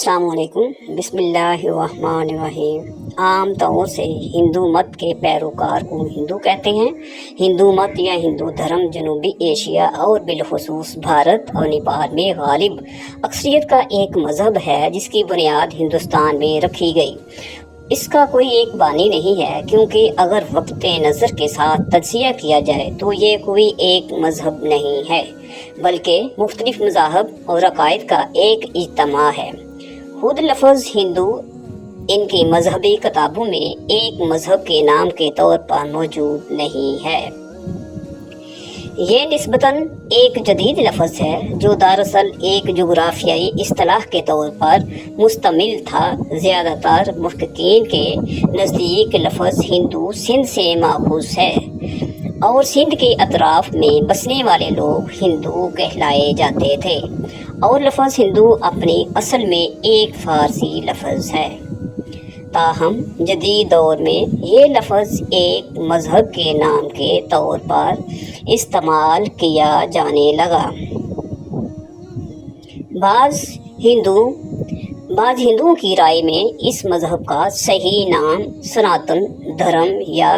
अस्सलाम वालेकुम। बिस्मिल्लाहिर्रहमानिर्रहीम। आम तौर से हिंदू मत के पैरोकार को हिंदू कहते हैं। हिंदू मत या हिंदू धर्म जनूबी एशिया और बिलखुसूस भारत और नेपाल में गालिब अक्सरियत का एक मज़हब है जिसकी बुनियाद हिंदुस्तान में रखी गई। इसका कोई एक बानी नहीं है, क्योंकि अगर वक्त नज़र के साथ तज्ज़िया किया जाए तो ये कोई एक मज़हब नहीं है, बल्कि मुख्तलिफ मज़ाहब और अकायद का एक इज्तिमा है। खुद लफ्ज़ हिंदू इनकी मजहबी किताबों में एक मज़हब के नाम के तौर पर मौजूद नहीं है। ये निस्बतन एक जदीद लफ्ज़ है जो दरअसल एक जुग़राफ़ियाई इस्तिलाह के तौर पर मुश्तमिल था। ज़्यादातर मुहक़्क़ीन के नज़दीक लफ्ज़ हिंदू सिंध से माखूज़ है और सिंध के अतराफ़ में बसने वाले लोग हिंदू कहलाए जाते थे, और लफ्ज़ हिंदू अपनी असल में एक फ़ारसी लफ्ज़ है। ताहम जदीद दौर में ये लफ्ज़ एक मज़हब के नाम के तौर पर इस्तेमाल किया जाने लगा। बाज़ हिंदुओं की राय में इस मज़हब का सही नाम सनातन धर्म या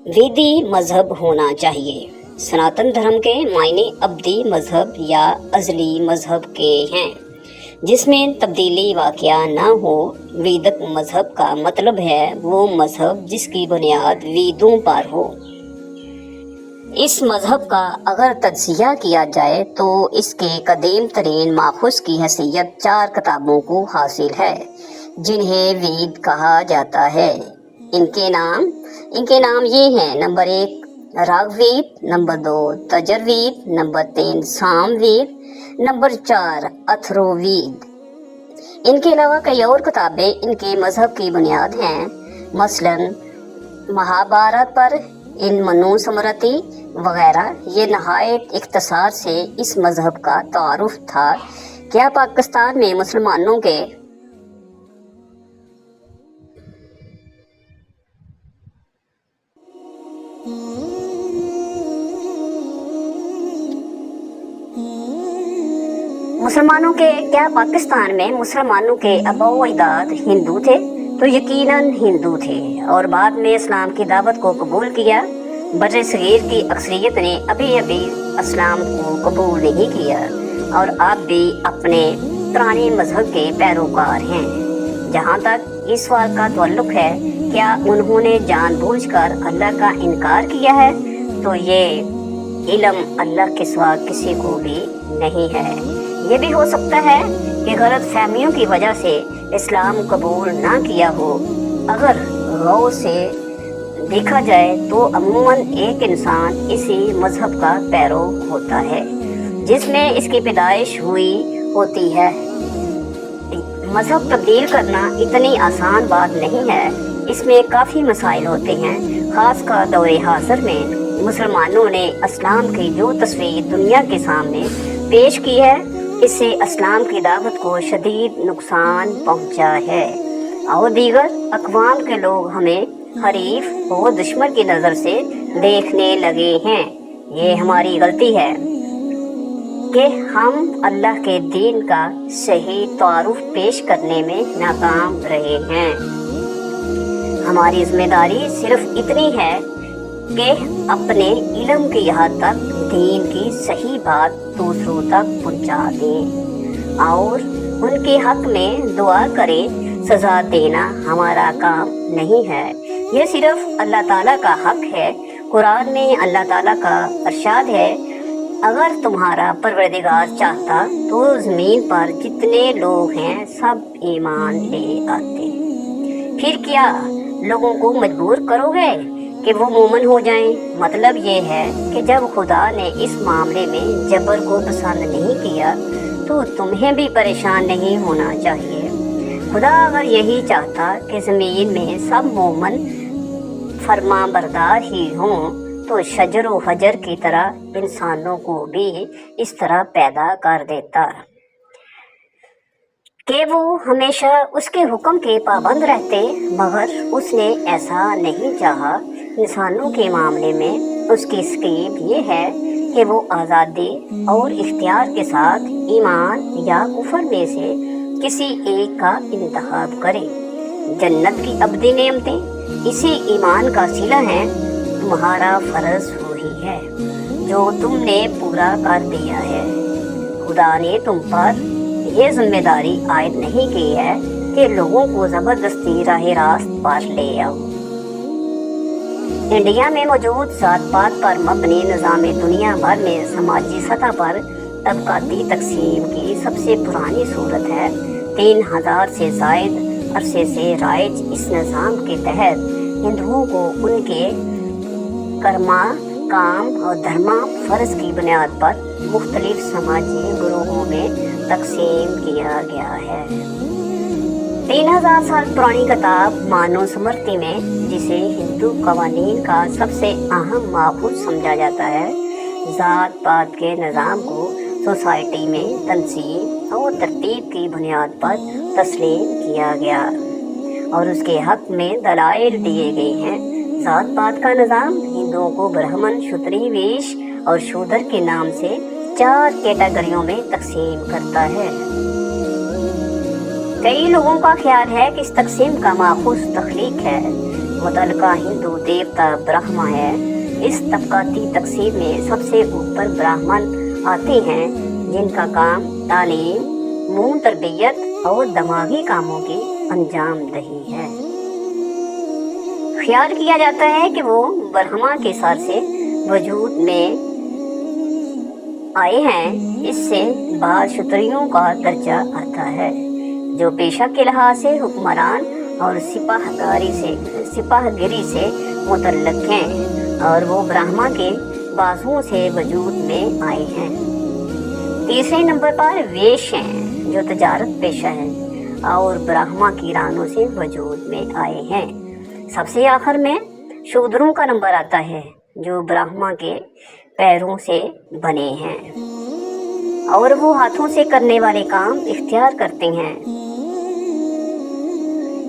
वेदी मज़हब होना चाहिए। सनातन धर्म के मायने अब्दी मज़हब या अज़ली मज़हब के हैं, जिसमें तब्दीली वाक़या ना हो। वेदक मज़हब का मतलब है वो मज़हब जिसकी बुनियाद वेदों पर हो। इस मज़हब का अगर तज्ज़िया किया जाए तो इसके कदीम तरीन माखूज़ की हैसियत 4 किताबों को हासिल है, जिन्हें वेद कहा जाता है। इनके नाम ये हैं: number 1 Rigveda, number 2 Yajurveda, number 3 Samaveda, number 4 Atharvaveda. इनके अलावा कई और किताबें इनके मज़हब की बुनियाद हैं, मसलन महाभारत पर इन मनुस्मृति वगैरह। ये नहायत इख्तिसार से इस मज़हब का तारुफ था। क्या पाकिस्तान में मुसलमानों के अबो अजदाद हिंदू थे? तो यकीनन हिंदू थे, और बाद में इस्लाम की दावत को कबूल किया। बर्रे सगीर की अक्सरियत ने अभी इस्लाम को कबूल नहीं किया और अब भी अपने पुराने मज़हब के पैरोकार हैं। जहाँ तक इस सवाल का ताल्लुक है, क्या उन्होंने जानबूझकर अल्लाह का इनकार किया है, तो ये इल्म अल्लाह के सिवा किसी को भी नहीं है। ये भी हो सकता है कि गलत फहमियों की वजह से इस्लाम कबूल ना किया हो। अगर गौर से देखा जाए तो अमूमन एक इंसान इसी मज़हब का पैरो होता है जिसमें इसकी पैदाइश हुई होती है। मज़हब तब्दील करना इतनी आसान बात नहीं है, इसमें काफ़ी मसाइल होते हैं। ख़ासकर दौरे हाज़िर में मुसलमानों ने इस्लाम की जो तस्वीर दुनिया के सामने पेश की है, इससे इस्लाम की दावत को शदीद नुकसान पहुंचा है, और दीगर अक़वाम के लोग हमें हरीफ और दुश्मन की नज़र से देखने लगे हैं। ये हमारी गलती है कि हम अल्लाह के दीन का सही तारुफ पेश करने में नाकाम रहे हैं। हमारी जिम्मेदारी सिर्फ इतनी है कि अपने इल्म की हद तक दीन की सही बात दूसरों तक पहुंचा दें और उनके हक में दुआ करें। सज़ा देना हमारा काम नहीं है, ये सिर्फ अल्लाह ताला का हक है। कुरान में अल्लाह ताला का इरशाद है, अगर तुम्हारा परवरदिगार चाहता तो ज़मीन पर जितने लोग हैं सब ईमान ले आते। फिर क्या लोगों को मजबूर करोगे कि वो मोमिन हो जाएं? मतलब ये है कि जब खुदा ने इस मामले में जबर को पसंद नहीं किया तो तुम्हें भी परेशान नहीं होना चाहिए। खुदा अगर यही चाहता कि ज़मीन में सब मोमिन फरमा बरदार ही हों तो शजर व हजर की तरह इंसानों को भी इस तरह पैदा कर देता कि वो हमेशा उसके हुक्म के पाबंद रहते, मगर उसने ऐसा नहीं चाहा। इंसानों के मामले में उसकी स्कीम ये है کہ وہ آزادی اور اختیار کے ساتھ ایمان یا کفر میں سے کسی ایک کا انتخاب کرے۔ جنت کی ابدی نعمتیں اسی ایمان کا صلہ ہیں۔ تمہارا فرض وہی ہے جو تم نے پورا کر دیا ہے۔ خدا نے تم پر یہ ذمہ داری عائد نہیں کی ہے کہ لوگوں کو زبردستی راہ راست پر لے آؤ۔ انڈیا میں موجود ذات پات پر مبنی نظام دنیا بھر میں سماجی سطح پر طبقاتی تقسیم کی سب سے پرانی صورت ہے۔ 3000 سے زائد عرصے سے رائج اس نظام کے تحت ہندوؤں کو ان کے کرما، کام اور دھرما فرض کی بنیاد پر مختلف سماجی گروہوں میں تقسیم کیا گیا ہے۔ 3000 سال پرانی کتاب مانو سمرتی میں، جسے ہندو قوانین کا سب سے اہم ماخوذ سمجھا جاتا ہے، ذات پات کے نظام کو سوسائٹی میں تنظیم اور ترتیب کی بنیاد پر تسلیم کیا گیا اور اس کے حق میں دلائل دیے گئے ہیں۔ ذات پات کا نظام ہندوؤں کو برہمن، شودری، ویش اور شودر کے نام سے 4 کیٹیگریوں میں تقسیم کرتا ہے۔ کئی لوگوں کا خیال ہے کہ اس تقسیم کا ماخوذ تخلیق ہے۔ متعلقہ ہندو دیوتا برہما ہے۔ اس طبقاتی تقسیم میں سب سے اوپر برہمن آتے ہیں، جن کا کام تعلیم، مون تربیت اور دماغی کاموں کی انجام دہی ہے۔ خیال کیا جاتا ہے کہ وہ برہما کے سار سے وجود میں آئے ہیں۔ اس سے بعد شتریوں کا درجہ آتا ہے، جو پیشہ کے لحاظ سے حکمران اور سپاہ گری سے متعلق ہیں، اور وہ برہما کے بازوؤں سے وجود میں آئے ہیں۔ تیسرے نمبر پر ویش ہیں، جو تجارت پیشہ ہیں اور برہما کی رانوں سے وجود میں آئے ہیں۔ سب سے آخر میں شودروں کا نمبر آتا ہے، جو برہما کے پیروں سے بنے ہیں اور وہ ہاتھوں سے کرنے والے کام اختیار کرتے ہیں۔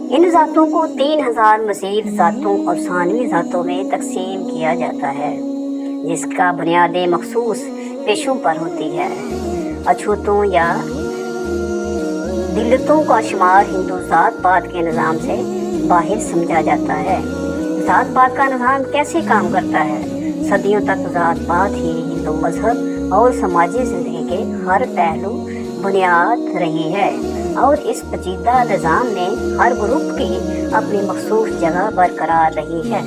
ان ذاتوں کو 3000 مزید ذاتوں اور ثانوی ذاتوں میں تقسیم کیا جاتا ہے، جس کا بنیاد مخصوص پیشوں پر ہوتی ہے۔ اچھوتوں یا دلتوں کا شمار ہندو ذات پات کے نظام سے باہر سمجھا جاتا ہے۔ ذات پات کا نظام کیسے کام کرتا ہے؟ صدیوں تک ذات پات ہی ہندو مذہب اور سماجی زندگی کے ہر پہلو بنیاد رہی ہے، اور اس پیچیدہ نظام میں ہر گروپ کی اپنی مخصوص جگہ برقرار رہی ہے۔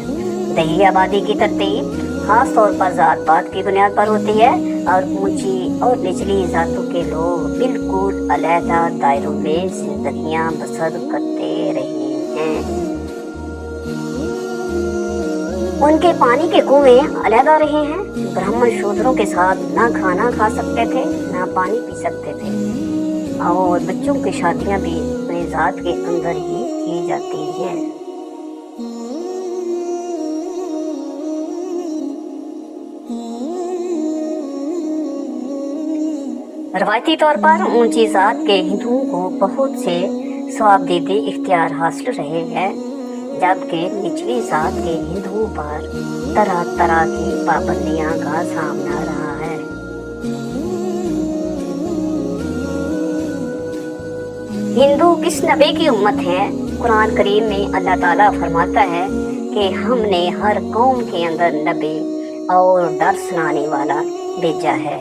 دیہی آبادی کی ترتیب خاص طور پر ذات پات کی بنیاد پر ہوتی ہے، اور اونچی اور نچلی ذاتوں کے لوگ بالکل علیحدہ دائروں میں زندگیاں بسر کرتے رہے ہیں۔ ان کے پانی کے کنویں علیحدہ رہے ہیں۔ برہمن شودروں کے ساتھ نہ کھانا کھا سکتے تھے، نہ پانی پی سکتے تھے، اور بچوں کی شادیاں بھی اپنے ذات کے اندر ہی کی جاتی ہیں۔ روایتی طور پر اونچی ذات کے ہندوؤں کو بہت سے ثوابدیدی اختیار حاصل رہے ہیں، جبکہ نچلی ذات کے ہندوؤں پر طرح طرح کی پابندیاں کا سامنا رہا ہے۔ ہندو کس نبی کی امت ہے؟ قرآن کریم میں اللہ تعالیٰ فرماتا ہے کہ ہم نے ہر قوم کے اندر نبی اور ڈر سنانے والا بھیجا ہے،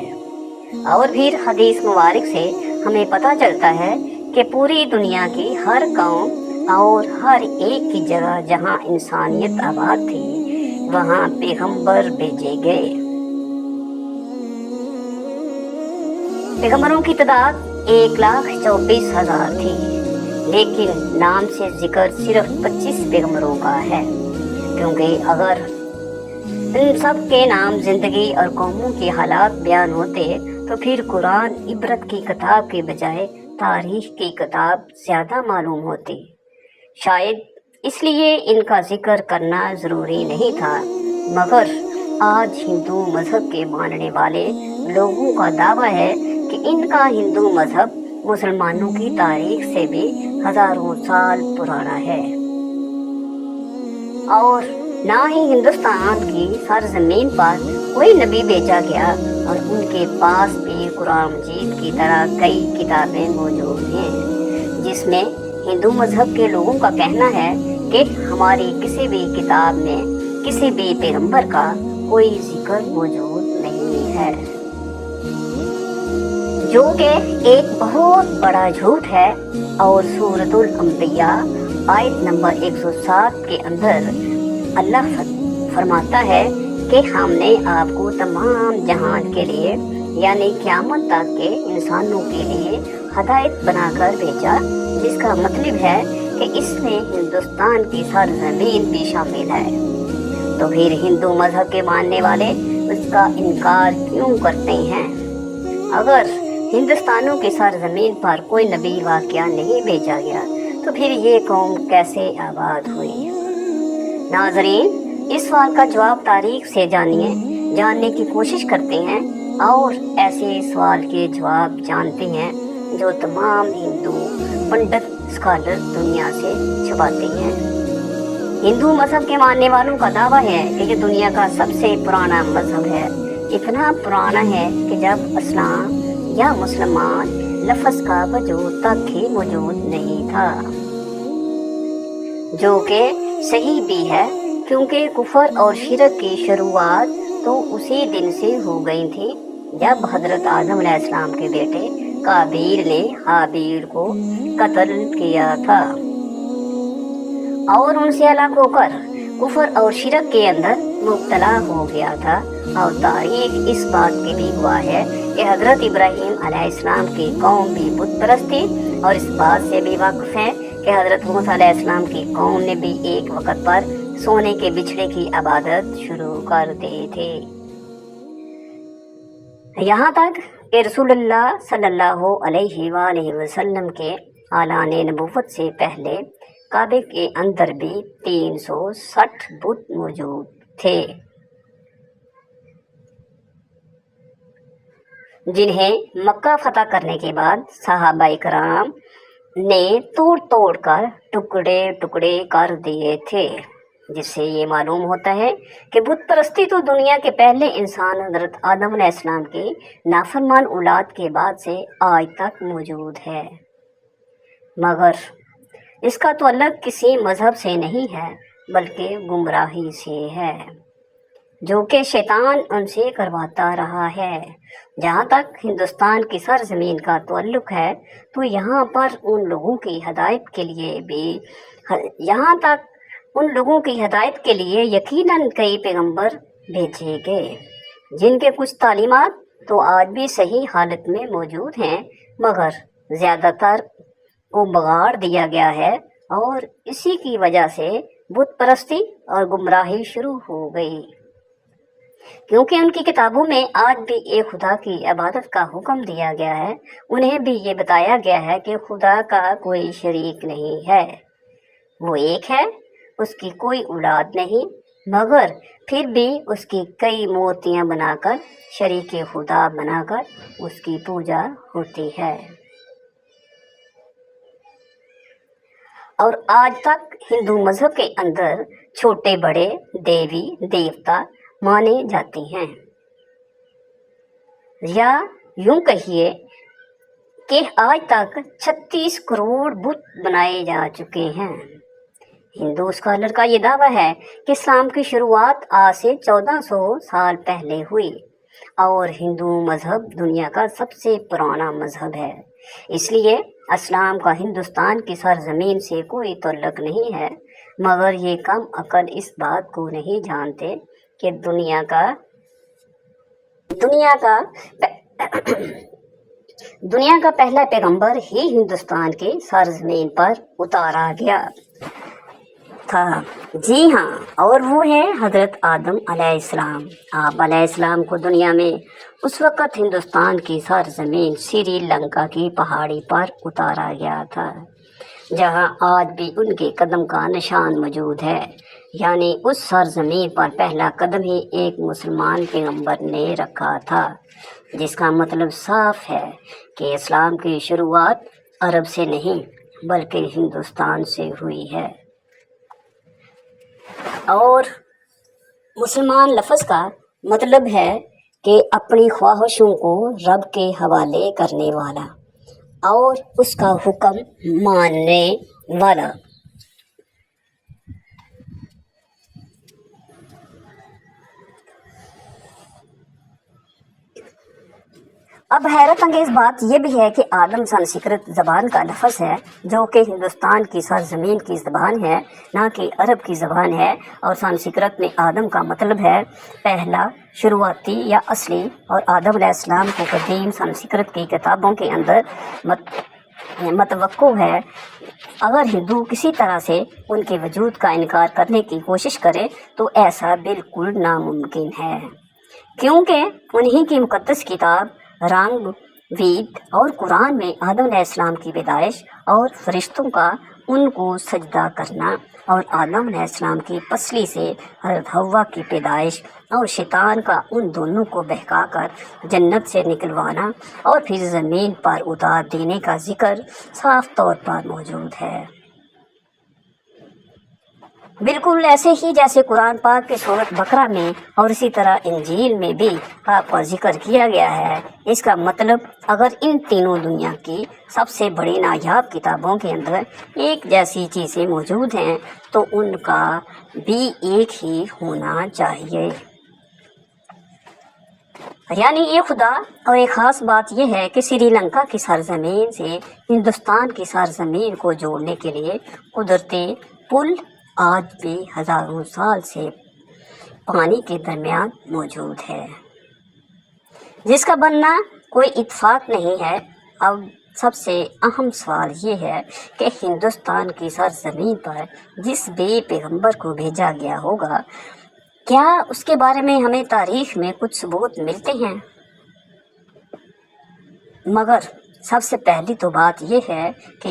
اور پھر حدیث مبارک سے ہمیں پتہ چلتا ہے کہ پوری دنیا کی ہر قوم اور ہر ایک کی جگہ جہاں انسانیت آباد تھی، وہاں پیغمبر بھیجے گئے۔ پیغمبروں کی تعداد 1,24,000 تھی، لیکن نام سے ذکر صرف 25 پیغمبروں کا ہے، کیونکہ اگر ان سب کے نام زندگی اور قوموں کے حالات بیان ہوتے تو پھر قرآن عبرت کی کتاب کے بجائے تاریخ کی کتاب زیادہ معلوم ہوتی۔ شاید اس لیے ان کا ذکر کرنا ضروری نہیں تھا، مگر آج ہندو مذہب کے ماننے والے لوگوں کا دعویٰ ہے کہ ان کا ہندو مذہب مسلمانوں کی تاریخ سے بھی ہزاروں سال پرانا ہے، اور ना ही हिंदुस्तान की सरजमीन पर कोई नबी भेजा गया, और उनके पास भी कुरान मजीद की तरह कई किताबें मौजूद हैं, जिसमें हिंदू मजहब के लोगों का कहना है कि हमारी किसी भी किताब में किसी भी पैगंबर का कोई जिक्र मौजूद नहीं है, जो कि एक बहुत बड़ा झूठ है। और सूरतुल अंबिया आयत नंबर 107 के अंदर अल्लाह फरमाता है कि हमने आपको तमाम जहान के लिए यानी क़यामत तक के इंसानों के लिए हदायत बनाकर भेजा, जिसका मतलब है कि इसमें हिंदुस्तान की सरजमीन भी शामिल है। तो फिर हिंदू मजहब के मानने वाले उसका इनकार क्यों करते हैं? अगर हिंदुस्तानों की सरजमीन पर कोई नबी वाक़या नहीं भेजा गया तो फिर ये कौम कैसे आबाद हुई? नाज़रीन, इस सवाल का जवाब तारीख से जानने की कोशिश करते हैं और ऐसे सवाल के जवाब जानते हैं जो तमाम हिंदू पंडित स्कॉलर दुनिया से छुपाते हैं। हिंदू मजहब के मानने वालों का दावा है कि ये दुनिया का सबसे पुराना मजहब है। इतना पुराना है कि जब इस्लाम या मुसलमान लफ्ज़ का वजूद तक ही मौजूद नहीं था, जो कि सही भी है, क्योंकि कुफर और शिरक की शुरुआत तो उसी दिन से हो गई थी जब हज़रत आदम अलैहिस्सलाम के बेटे काबील ने हाबील को कत्ल किया था और उनसे अलग होकर कुफर और शिरक के अंदर मुब्तला हो गया था। और तारीख इस बात की भी गवाह है कि हज़रत इब्राहीम अलैहिस्सलाम की कौम भी बुत परस्त थी, और इस बात से भी वाक़िफ़ है कि हज़रत मूसा अलैहिस्सलाम की कौम ने भी एक वक़्त पर सोने के बिछड़े की इबादत शुरू कर दी थी। यहाँ तक कि रसूलुल्लाह सल्लल्लाहु अलैहि वसल्लम के आलाने नबुव्वत से पहले काबे के अंदर भी 360 बुत मौजूद थे, जिन्हें मक्का फतह करने के बाद सहाबाए कराम ने तोड़ तोड़ कर टुकड़े टुकड़े कर दिए थे, जिससे ये मालूम होता है कि बुत परस्ती तो दुनिया के पहले इंसान हज़रत आदम अलैहिस्सलाम की नाफरमान औलाद के बाद से आज तक मौजूद है, मगर इसका तो अलग किसी मज़हब से नहीं है बल्कि गुमराही से है, जो कि शैतान उनसे करवाता रहा है। जहाँ तक हिंदुस्तान की सरजमीन का ताल्लुक़ है तो यहाँ पर उन लोगों की हदायत के लिए यकीनन कई पैगंबर भेजे गए, जिनके कुछ तालीमात तो आज भी सही हालत में मौजूद हैं, मगर ज़्यादातर को बिगाड़ दिया गया है, और इसी की वजह से बुत परस्ती और गुमराही शुरू हो गई, क्योंकि उनकी किताबों में आज भी एक खुदा की इबादत का हुक्म दिया गया है। उन्हें भी ये बताया गया है कि खुदा का कोई शरीक नहीं है, वो एक है, उसकी कोई औलाद नहीं, मगर फिर भी उसकी कई मूर्तियाँ बनाकर शरीक खुदा बनाकर उसकी पूजा होती है। और आज तक हिंदू मजहब के अंदर छोटे बड़े देवी देवता माने जाते हैं, या यूं कहिए कि आज तक 36 करोड़ बुत बनाए जा चुके हैं। हिंदू स्कॉलर का ये दावा है कि इस्लाम की शुरुआत आज से 1400 साल पहले हुई, और हिंदू मजहब दुनिया का सबसे पुराना मजहब है, इसलिए इस्लाम का हिंदुस्तान की सरजमीन से कोई ताल्लुक़ नहीं है। मगर ये कम अकल इस बात को नहीं जानते कि दुनिया का पहला पैगंबर ही हिंदुस्तान की सरजमीन पर उतारा गया था। जी हाँ, और वो है हज़रत आदम अलैहिस्सलाम। आप अलैहिस्सलाम को दुनिया में उस वक़्त हिंदुस्तान की सरजमीन श्रीलंका की पहाड़ी पर उतारा गया था, जहाँ आज भी उनके कदम का निशान मौजूद है, यानी उस सरजमीन पर पहला कदम ही एक मुसलमान पैगंबर ने रखा था, जिसका मतलब साफ है कि इस्लाम की शुरुआत अरब से नहीं बल्कि हिंदुस्तान से हुई है। और मुसलमान लफ्ज़ का मतलब है कि अपनी ख्वाहिशों को रब के हवाले करने वाला और उसका हुक्म मानने वाला। अब हैरत अंगेज़ बात यह भी है कि आदम संस्कृत ज़बान का लफ्ज़ है जो कि हिंदुस्तान की सरज़मीन की ज़बान है, ना कि अरब की ज़बान है। और संस्कृत में आदम का मतलब है पहला, शुरुआती या असली। और आदम अलैहिस्सलाम को कदीम संस्कृत की किताबों के अंदर मतवक्को है। अगर हिंदू किसी तरह से उनके वजूद का इनकार करने की कोशिश करे तो ऐसा बिल्कुल नामुमकिन है, क्योंकि उन्हीं की मुक़द्दस किताब रंग, वेद और कुरान में आदम अलैहिस्सलाम की पैदाइश और फरिश्तों का उनको सजदा करना और आदम अलैहिस्सलाम की पसली से हज़रत हव्वा की पैदाइश और शैतान का उन दोनों को बहकाकर जन्नत से निकलवाना और फिर ज़मीन पर उतार देने का जिक्र साफ तौर पर मौजूद है। बिल्कुल ऐसे ही जैसे कुरान पाक के सूरत बकरा में और इसी तरह इंजील में भी आपका जिक्र किया गया है। इसका मतलब अगर इन तीनों दुनिया की सबसे बड़ी नायाब किताबों के अंदर एक जैसी चीज़ें मौजूद हैं तो उनका भी एक ही होना चाहिए। यानी ये खुदा। और एक ख़ास बात यह है कि श्रीलंका की सरजमीन से हिंदुस्तान की सरजमीन को जोड़ने के लिए कुदरती पुल आज भी हज़ारों साल से पानी के दरमियान मौजूद है, जिसका बनना कोई इत्तेफाक नहीं है। अब सबसे अहम सवाल ये है कि हिंदुस्तान की सरजमीन पर जिस बे पैगंबर को भेजा गया होगा, क्या उसके बारे में हमें तारीख में कुछ सबूत मिलते हैं? मगर सबसे पहली तो बात यह है कि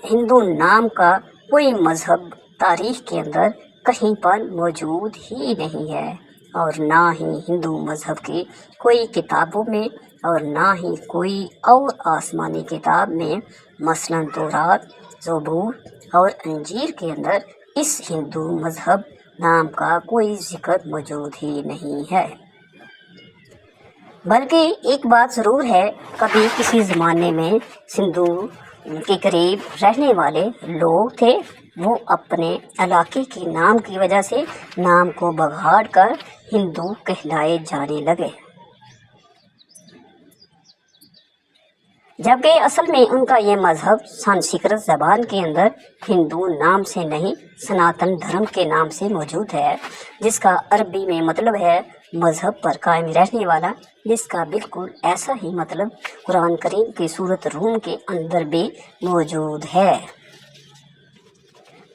हिंदू नाम का कोई मज़हब तारीख के अंदर कहीं पर मौजूद ही नहीं है, और ना ही हिंदू मज़हब की कोई किताबों में और ना ही कोई और आसमानी किताब में, मसलन तौरात, ज़बूर और अंजीर के अंदर इस हिंदू मज़हब नाम का कोई जिक्र मौजूद ही नहीं है। बल्कि एक बात ज़रूर है, कभी किसी ज़माने में सिंधु के करीब रहने वाले लोग थे, वो अपने इलाके के नाम की वजह से नाम को बगाड़ कर हिंदू कहलाए जाने लगे, जबकि असल में उनका ये मज़हब संस्कृत ज़बान के अंदर हिंदू नाम से नहीं सनातन धर्म के नाम से मौजूद है, जिसका अरबी में मतलब है मज़हब पर कायम रहने वाला, जिसका बिल्कुल ऐसा ही मतलब कुरान करीम की सूरत रूम के अंदर भी मौजूद है,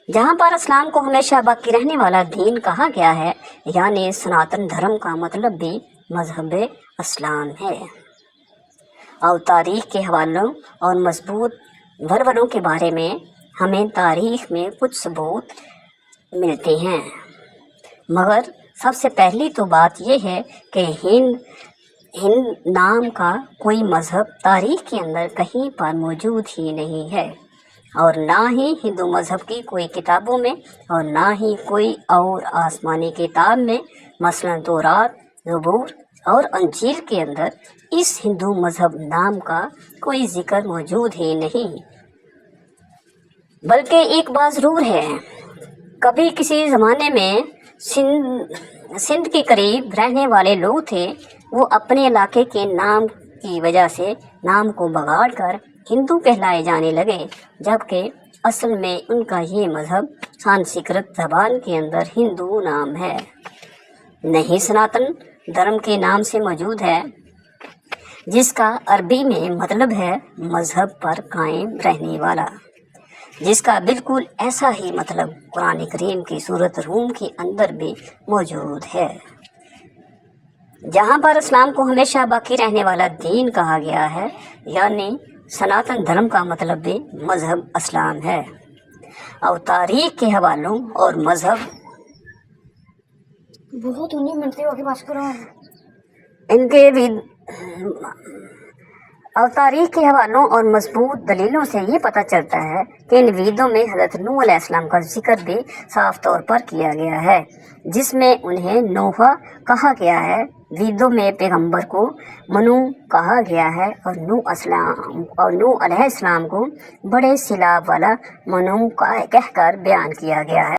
जहाँ पर इस्लाम को हमेशा बाकी रहने वाला दीन कहा गया है। यानी सनातन धर्म का मतलब भी मज़हब इस्लाम है। और तारीख़ के हवालों और मजबूत वरवरों के बारे में हमें तारीख़ में कुछ सबूत मिलते हैं, मगर सबसे पहली तो बात यह है कि हिंद नाम का कोई मज़हब तारीख़ के अंदर कहीं पर मौजूद ही नहीं है, और ना ही हिंदू मज़हब की कोई किताबों में और ना ही कोई और आसमानी किताब में, मसलन तौरात, ज़बूर और अंजील के अंदर इस हिंदू मज़हब नाम का कोई जिक्र मौजूद ही नहीं। बल्कि एक बात ज़रूर है, कभी किसी ज़माने में सिंध के करीब रहने वाले लोग थे, वो अपने इलाके के नाम की वजह से नाम को बगाड़ कर हिंदू कहलाए जाने लगे, जबकि असल में उनका ये मज़हब संस्कृत ज़बान के अंदर हिंदू नाम है, नहीं सनातन धर्म के नाम से मौजूद है, जिसका अरबी में मतलब है मज़हब पर कायम रहने वाला, जिसका बिल्कुल ऐसा ही मतलब कुरान करीम की सूरत रूम के अंदर भी मौजूद है, जहाँ पर इस्लाम को हमेशा बाकी रहने वाला दीन कहा गया है। यानी सनातन धर्म का मतलब भी मज़हब इस्लाम है। और तारीख़ के हवालों और मज़हब बहुत उन्हीं मिनट के बात करो, इनके भी और तारीख के हवालों और मजबूत दलीलों से ये पता चलता है कि इन वेदों में हज़रत नूह अलैहिस्सलाम का जिक्र भी साफ तौर पर किया गया है, जिसमें उन्हें नूह कहा गया है। वेदों में पैगंबर को मनु कहा गया है और नूह अलैहिस्सलाम को बड़े सिलाब वाला मनु कहकर बयान किया गया है।